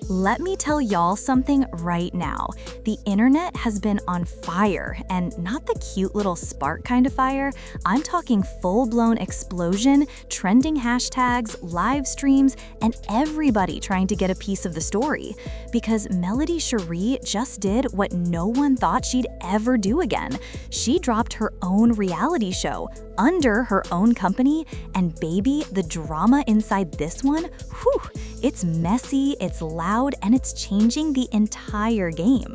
Let me tell y'all something right now. The internet has been on fire, and not the cute little spark kind of fire. I'm talking full-blown explosion, trending hashtags, live streams, and everybody trying to get a piece of the story. Because Melody Shari just did what no one thought she'd ever do again. She dropped her own reality show under her own company, and baby, the drama inside this one, whew, it's messy, it's loud, and it's changing the entire game.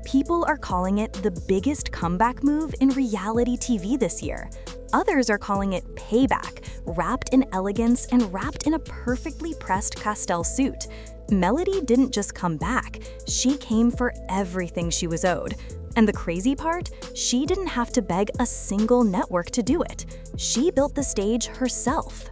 People are calling it the biggest comeback move in reality TV this year. Others are calling it payback, wrapped in elegance and wrapped in a perfectly pressed Castell suit. Melody didn't just come back, she came for everything she was owed. And the crazy part, she didn't have to beg a single network to do it. She built the stage herself.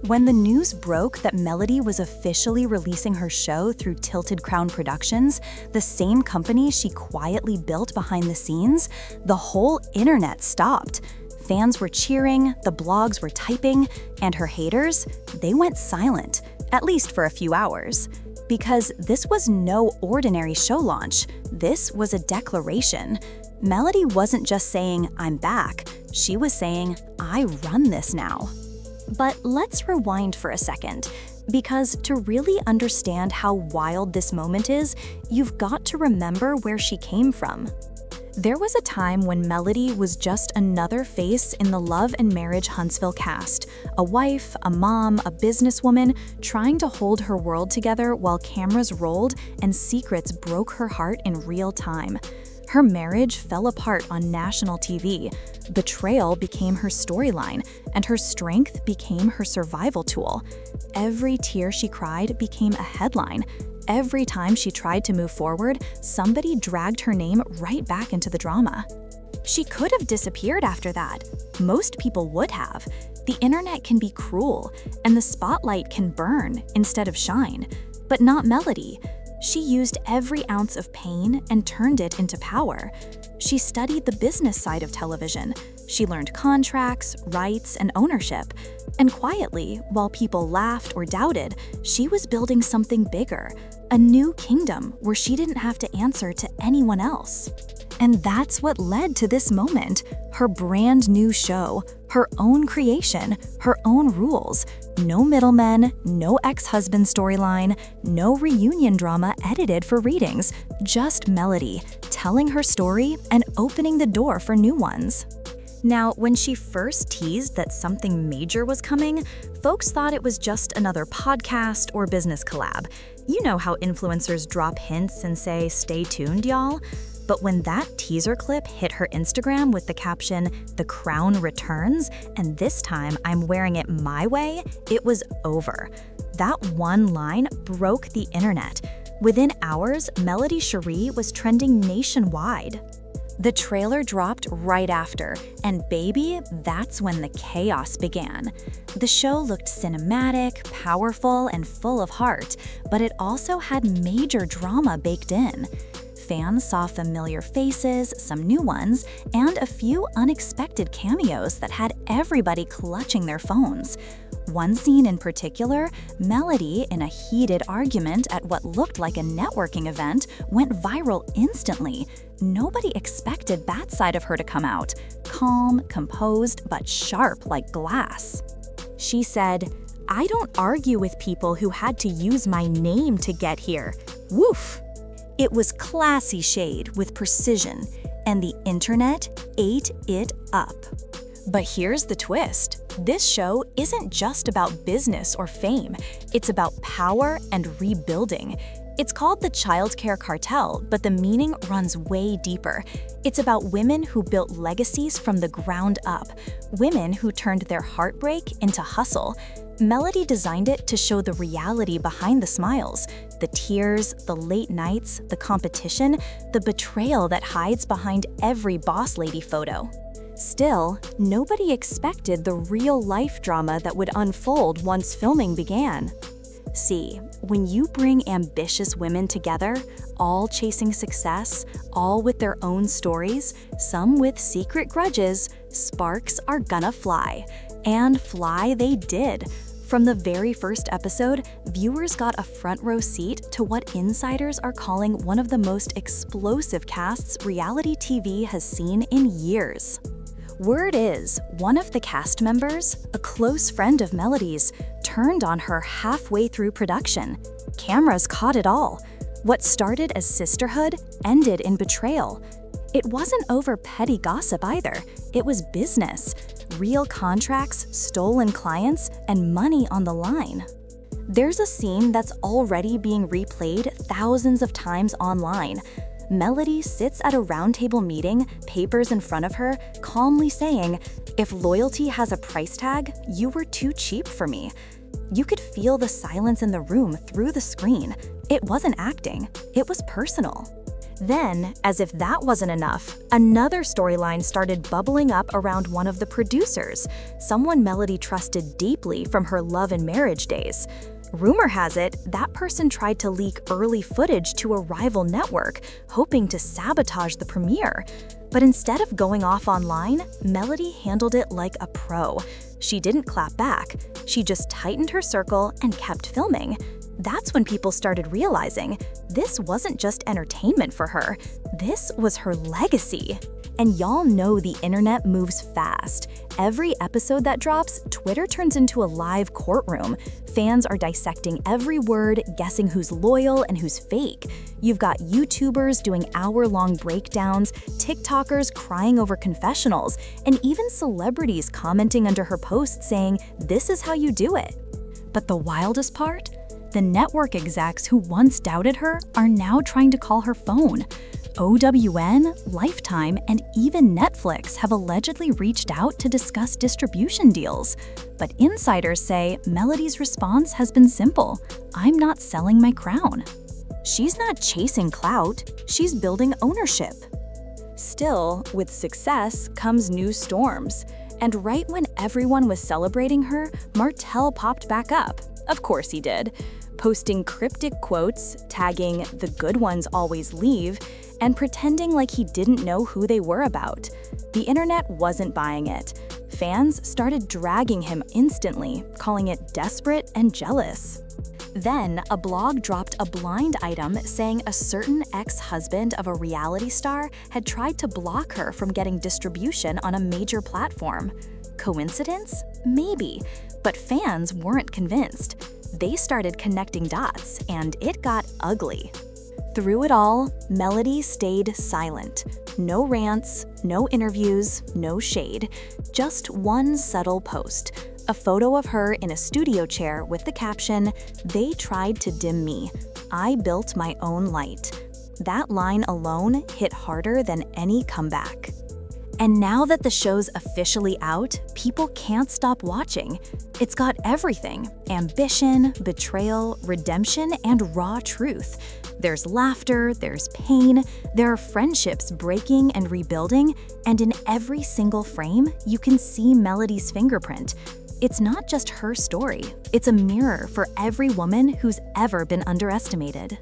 When the news broke that Melody was officially releasing her show through Tilted Crown Productions, the same company she quietly built behind the scenes, the whole internet stopped. Fans were cheering, the blogs were typing, and her haters, they went silent, at least for a few hours. Because this was no ordinary show launch, this was a declaration. Melody wasn't just saying, "I'm back," she was saying, "I run this now." But let's rewind for a second, because to really understand how wild this moment is, you've got to remember where she came from. There was a time when Melody was just another face in the Love and Marriage Huntsville cast, a wife, a mom, a businesswoman, trying to hold her world together while cameras rolled and secrets broke her heart in real time. Her marriage fell apart on national TV. Betrayal became her storyline, and her strength became her survival tool. Every tear she cried became a headline. Every time she tried to move forward, somebody dragged her name right back into the drama. She could have disappeared after that. Most people would have. The internet can be cruel, and the spotlight can burn instead of shine. But not Melody. She used every ounce of pain and turned it into power. She studied the business side of television. She learned contracts, rights, and ownership. And quietly, while people laughed or doubted, she was building something bigger, a new kingdom where she didn't have to answer to anyone else. And that's what led to this moment, her brand new show, her own creation, her own rules. No middlemen, no ex-husband storyline, no reunion drama edited for ratings, just Melody, telling her story and opening the door for new ones. Now, when she first teased that something major was coming, folks thought it was just another podcast or business collab. You know how influencers drop hints and say, "Stay tuned, y'all." But when that teaser clip hit her Instagram with the caption, "The Crown Returns, and this time I'm wearing it my way," it was over. That one line broke the internet. Within hours, Melody Shari was trending nationwide. The trailer dropped right after, and baby, that's when the chaos began. The show looked cinematic, powerful, and full of heart, but it also had major drama baked in. Fans saw familiar faces, some new ones, and a few unexpected cameos that had everybody clutching their phones. One scene in particular, Melody, in a heated argument at what looked like a networking event, went viral instantly. Nobody expected that side of her to come out, calm, composed, but sharp like glass. She said, "I don't argue with people who had to use my name to get here. Woof." It was classy shade with precision, and the internet ate it up. But here's the twist. This show isn't just about business or fame. It's about power and rebuilding. It's called the Childcare Cartel, but the meaning runs way deeper. It's about women who built legacies from the ground up, women who turned their heartbreak into hustle. Melody designed it to show the reality behind the smiles, the tears, the late nights, the competition, the betrayal that hides behind every boss lady photo. Still, nobody expected the real-life drama that would unfold once filming began. See, when you bring ambitious women together, all chasing success, all with their own stories, some with secret grudges, sparks are gonna fly. And fly they did. From the very first episode, viewers got a front row seat to what insiders are calling one of the most explosive casts reality TV has seen in years. Word is, one of the cast members, a close friend of Melody's, turned on her halfway through production. Cameras caught it all. What started as sisterhood ended in betrayal. It wasn't over petty gossip either. It was business. Real contracts, stolen clients, and money on the line. There's a scene that's already being replayed thousands of times online. Melody sits at a roundtable meeting, papers in front of her, calmly saying, "If loyalty has a price tag, you were too cheap for me." You could feel the silence in the room through the screen. It wasn't acting, it was personal. Then, as if that wasn't enough, another storyline started bubbling up around one of the producers, someone Melody trusted deeply from her love and marriage days. Rumor has it, that person tried to leak early footage to a rival network, hoping to sabotage the premiere. But instead of going off online, Melody handled it like a pro. She didn't clap back. She just tightened her circle and kept filming. That's when people started realizing this wasn't just entertainment for her. This was her legacy. And y'all know the internet moves fast. Every episode that drops, Twitter turns into a live courtroom. Fans are dissecting every word, guessing who's loyal and who's fake. You've got YouTubers doing hour-long breakdowns, TikTokers crying over confessionals, and even celebrities commenting under her posts saying, "This is how you do it." But the wildest part? The network execs who once doubted her are now trying to call her phone. OWN, Lifetime, and even Netflix have allegedly reached out to discuss distribution deals. But insiders say Melody's response has been simple: "I'm not selling my crown." She's not chasing clout, she's building ownership. Still, with success comes new storms. And right when everyone was celebrating her, Martell popped back up. Of course he did, posting cryptic quotes, tagging "the good ones always leave," and pretending like he didn't know who they were about. The internet wasn't buying it. Fans started dragging him instantly, calling it desperate and jealous. Then, a blog dropped a blind item saying a certain ex-husband of a reality star had tried to block her from getting distribution on a major platform. Coincidence? Maybe, but fans weren't convinced. They started connecting dots, and it got ugly. Through it all, Melody stayed silent. No rants, no interviews, no shade. Just one subtle post. A photo of her in a studio chair with the caption, "They tried to dim me. I built my own light." That line alone hit harder than any comeback. And now that the show's officially out, people can't stop watching. It's got everything: ambition, betrayal, redemption, and raw truth. There's laughter, there's pain, there are friendships breaking and rebuilding, and in every single frame, you can see Melody's fingerprint. It's not just her story, it's a mirror for every woman who's ever been underestimated.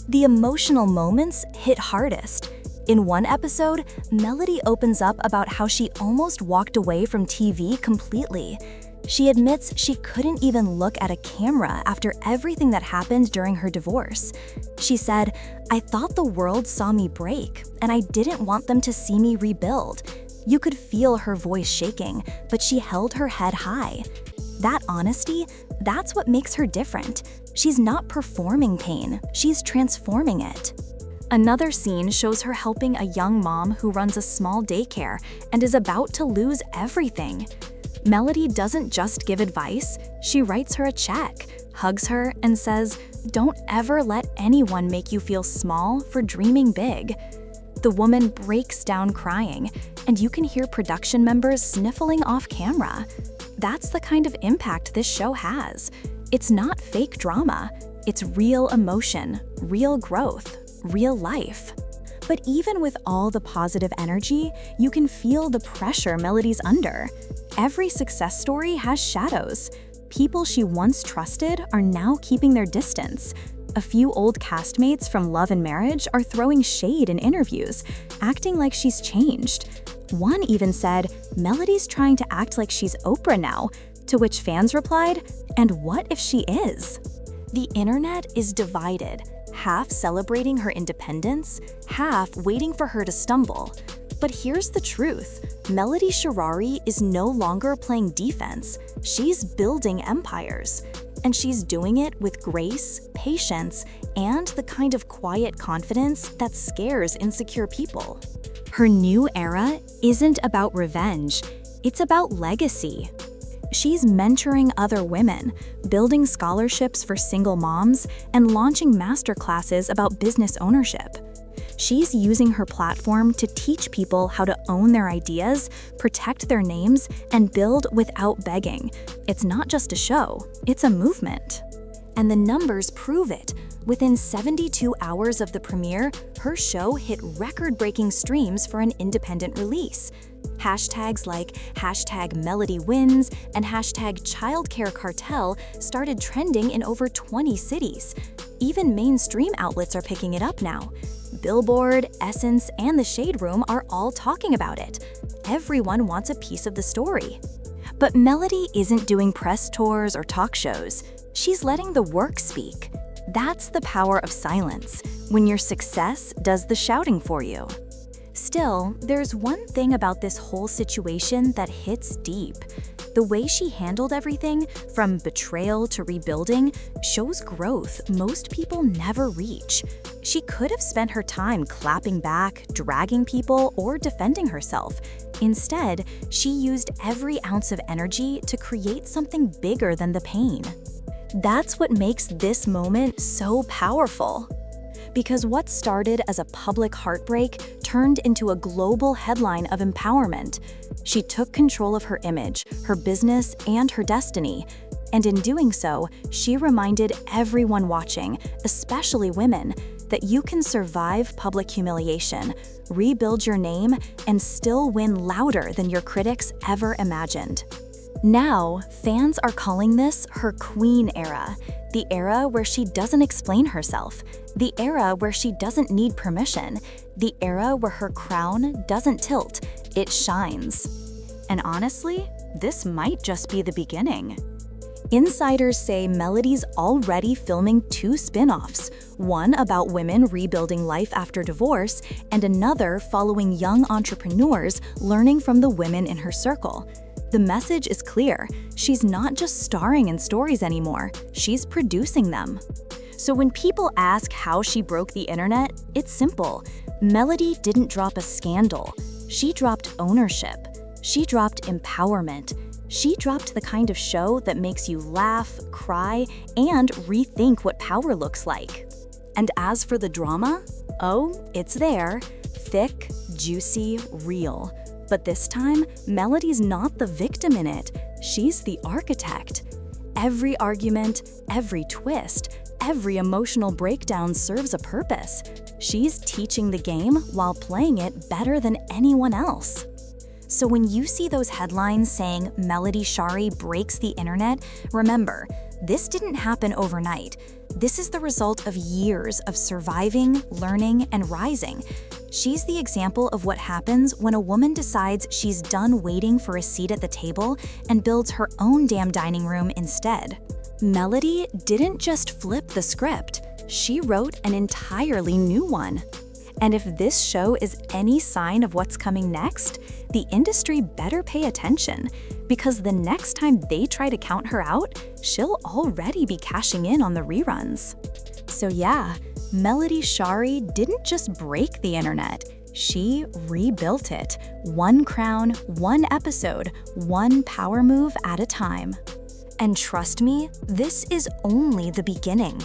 The emotional moments hit hardest. In one episode, Melody opens up about how she almost walked away from TV completely. She admits she couldn't even look at a camera after everything that happened during her divorce. She said, "I thought the world saw me break, and I didn't want them to see me rebuild." You could feel her voice shaking, but she held her head high. That honesty, that's what makes her different. She's not performing pain, she's transforming it. Another scene shows her helping a young mom who runs a small daycare and is about to lose everything. Melody doesn't just give advice, she writes her a check, hugs her, and says, "Don't ever let anyone make you feel small for dreaming big." The woman breaks down crying, and you can hear production members sniffling off camera. That's the kind of impact this show has. It's not fake drama, it's real emotion, real growth, real life. But even with all the positive energy, you can feel the pressure Melody's under. Every success story has shadows. People she once trusted are now keeping their distance. A few old castmates from Love and Marriage are throwing shade in interviews, acting like she's changed. One even said, "Melody's trying to act like she's Oprah now," to which fans replied, And what if she is? The internet is divided, half celebrating her independence, half waiting for her to stumble. But here's the truth. Melody Shari is no longer playing defense. She's building empires. And she's doing it with grace, patience, and the kind of quiet confidence that scares insecure people. Her new era isn't about revenge, it's about legacy. She's mentoring other women, building scholarships for single moms, and launching masterclasses about business ownership. She's using her platform to teach people how to own their ideas, protect their names, and build without begging. It's not just a show, it's a movement. And the numbers prove it. Within 72 hours of the premiere, her show hit record-breaking streams for an independent release. Hashtags like #MelodyWins and #ChildcareCartel started trending in over 20 cities. Even mainstream outlets are picking it up now. Billboard, Essence, and The Shade Room are all talking about it. Everyone wants a piece of the story. But Melody isn't doing press tours or talk shows. She's letting the work speak. That's the power of silence, when your success does the shouting for you. Still, there's one thing about this whole situation that hits deep. The way she handled everything, from betrayal to rebuilding, shows growth most people never reach. She could have spent her time clapping back, dragging people, or defending herself. Instead, she used every ounce of energy to create something bigger than the pain. That's what makes this moment so powerful. Because what started as a public heartbreak turned into a global headline of empowerment. She took control of her image, her business, and her destiny. And in doing so, she reminded everyone watching, especially women, that you can survive public humiliation, rebuild your name, and still win louder than your critics ever imagined. Now, fans are calling this her queen era, the era where she doesn't explain herself, the era where she doesn't need permission, the era where her crown doesn't tilt, it shines. And honestly, this might just be the beginning. Insiders say Melody's already filming 2 spin-offs, one about women rebuilding life after divorce, and another following young entrepreneurs learning from the women in her circle. The message is clear. She's not just starring in stories anymore, she's producing them. So when people ask how she broke the internet, it's simple. Melody didn't drop a scandal. She dropped ownership. She dropped empowerment. She dropped the kind of show that makes you laugh, cry, and rethink what power looks like. And as for the drama, oh, it's there. Thick, juicy, real. But this time, Melody's not the victim in it. She's the architect. Every argument, every twist, every emotional breakdown serves a purpose. She's teaching the game while playing it better than anyone else. So when you see those headlines saying Melody Shari breaks the internet, remember, this didn't happen overnight. This is the result of years of surviving, learning, and rising. She's the example of what happens when a woman decides she's done waiting for a seat at the table and builds her own damn dining room instead. Melody didn't just flip the script, she wrote an entirely new one. And if this show is any sign of what's coming next, the industry better pay attention, because the next time they try to count her out, she'll already be cashing in on the reruns. So yeah, Melody Shari didn't just break the internet, she rebuilt it, one crown, one episode, one power move at a time. And trust me, this is only the beginning.